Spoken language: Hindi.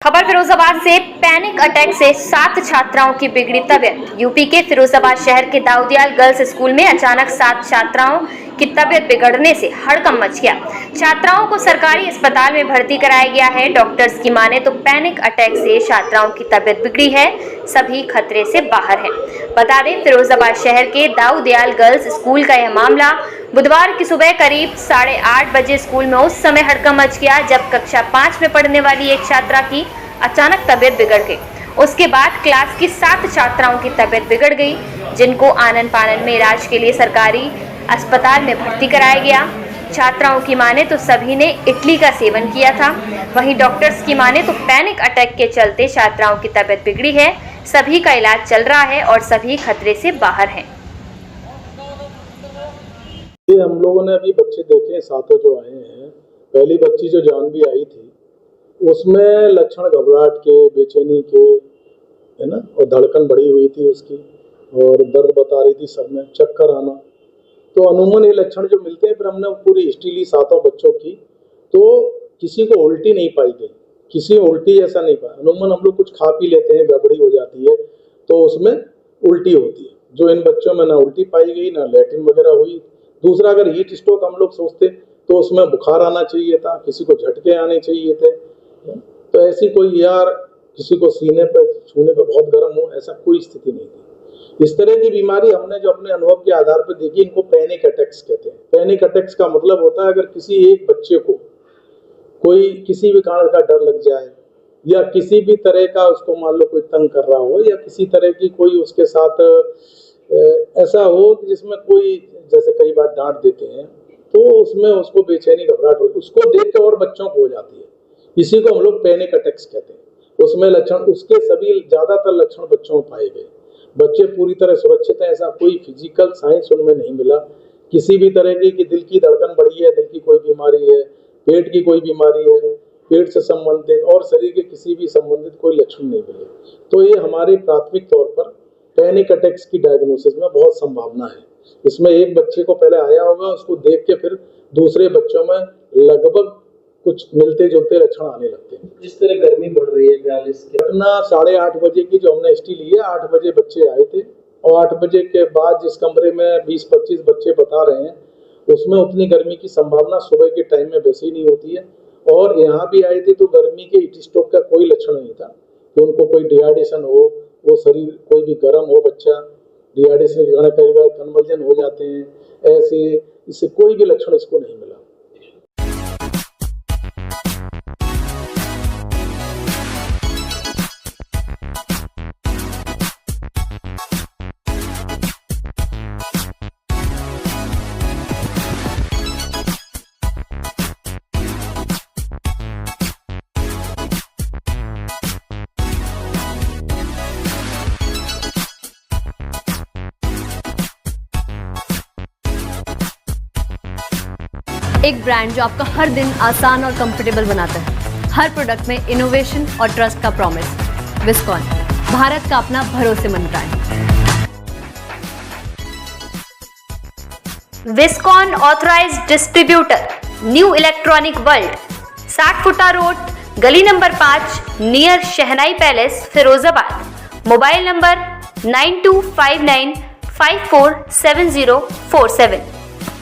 खबर फिरोजाबाद से। पैनिक अटैक से 7 छात्राओं की बिगड़ी तबीयत। यूपी के फिरोजाबाद शहर के दाऊदियाल गर्ल्स स्कूल में अचानक 7 छात्राओं की तबीयत बिगड़ने से हड़कंप मच गया। छात्राओं को सरकारी अस्पताल में भर्ती कराया गया है। डॉक्टर्स की माने तो पैनिक अटैक से छात्राओं की तबीयत बिगड़ी है, सभी खतरे से बाहर हैं। बता दें, फिरोजाबाद शहर के दाऊदियाल गर्ल्स स्कूल का यह मामला बुधवार की सुबह करीब 8:30 बजे स्कूल में उस समय हड़कंप मच गया जब कक्षा 5 में पढ़ने वाली एक छात्रा की अचानक तबीयत बिगड़ गई। उसके बाद क्लास की 7 छात्राओं की तबीयत बिगड़ गई, जिनको आनन फानन में इलाज के लिए सरकारी अस्पताल में भर्ती कराया गया। छात्राओं की माने तो सभी ने इडली का सेवन किया था। वहीं डॉक्टर्स की माने तो पैनिक अटैक के चलते छात्राओं की तबीयत बिगड़ी है, सभी का इलाज चल रहा है और सभी खतरे से बाहर हैं। हम लोगों ने अभी बच्चे देखे, सातों जो आए हैं। पहली बच्ची जो जानवी आई थी उसमें लक्षण घबराहट के, बेचैनी के, है ना, और धड़कन बढ़ी हुई थी उसकी, और दर्द बता रही थी सर में, चक्कर आना। तो अमूमन ये लक्षण जो मिलते हैं। फिर हमने पूरी हिस्ट्री ली सातों बच्चों की, तो किसी को उल्टी नहीं पाई गई, किसी उल्टी ऐसा नहीं पाया। अमूमन हम लोग कुछ खा पी लेते हैं, गड़बड़ी हो जाती है तो उसमें उल्टी होती है। जो इन बच्चों में ना उल्टी पाई गई, ना लैट्रिन वगैरह हुई। दूसरा, अगर हीट स्ट्रोक हम लोग सोचते तो उसमें बुखार आना चाहिए था, किसी को झटके आने चाहिए थे। तो ऐसी कोई, यार किसी को सीने पे छूने पे बहुत गर्म हो, ऐसा कोई स्थिति नहीं थी। इस तरह की बीमारी हमने जो अपने अनुभव के आधार पर देखी, इनको पैनिक अटैक्स कहते हैं। पैनिक अटैक्स का मतलब होता है अगर किसी एक बच्चे को कोई किसी भी कारण का डर लग जाए, या किसी भी तरह का उसको मान लो कोई तंग कर रहा हो, या किसी तरह की कोई उसके साथ ऐसा हो जिसमें कोई, जैसे कई बार डांट देते हैं तो उसमें उसको बेचैनी घबराहट हो, उसको देख के और बच्चों को हो जाती है। इसी को हम लोग पैनिक अटैक्स कहते हैं। उसमें लक्षण, उसके सभी ज्यादातर लक्षण बच्चों में पाए गए। बच्चे पूरी तरह सुरक्षित हैं, ऐसा कोई फिजिकल साइंस उनमें नहीं मिला। किसी भी तरह की कि दिल की धड़कन बढ़ी है, दिल की कोई बीमारी है, पेट की कोई बीमारी है, पेट से संबंधित और शरीर के किसी भी संबंधित कोई लक्षण नहीं मिले। तो ये हमारे प्राथमिक तौर पर पैनिक अटैक्स की डायग्नोसिस में बहुत संभावना है। इसमें एक बच्चे को पहले आया होगा, उसको देख के फिर दूसरे बच्चों में लगभग कुछ मिलते जुलते लक्षण आने लगते हैं। जिस तरह गर्मी बढ़ रही है 42 के घटना 8:30 बजे की जो हमने हिस्ट्री ली है, 8 बजे बच्चे आए थे, और 8 बजे के बाद जिस कमरे में 20-25 बच्चे बता रहे हैं उसमें उतनी गर्मी की संभावना सुबह के टाइम में वैसे ही नहीं होती है। और यहाँ भी आए थे तो गर्मी के हीट स्ट्रोक का कोई लक्षण नहीं था कि उनको कोई डिहाइड्रेशन हो, वो शरीर कोई भी गर्म हो, बच्चा डिहाइड्रेशन के कारण कई बार कन्वर्जन हो जाते हैं, ऐसे इससे कोई भी लक्षण इसको नहीं मिला। एक ब्रांड जो आपका हर दिन आसान और कंफर्टेबल बनाता है। हर प्रोडक्ट में इनोवेशन और ट्रस्ट का प्रॉमिस। विस्कॉन, भारत का अपना भरोसेमंद brand. Viscon authorised distributor, new electronic world, 60 फुटा रोड, गली number 5, near Shehnai palace, Firozabad. Mobile number 9259547047।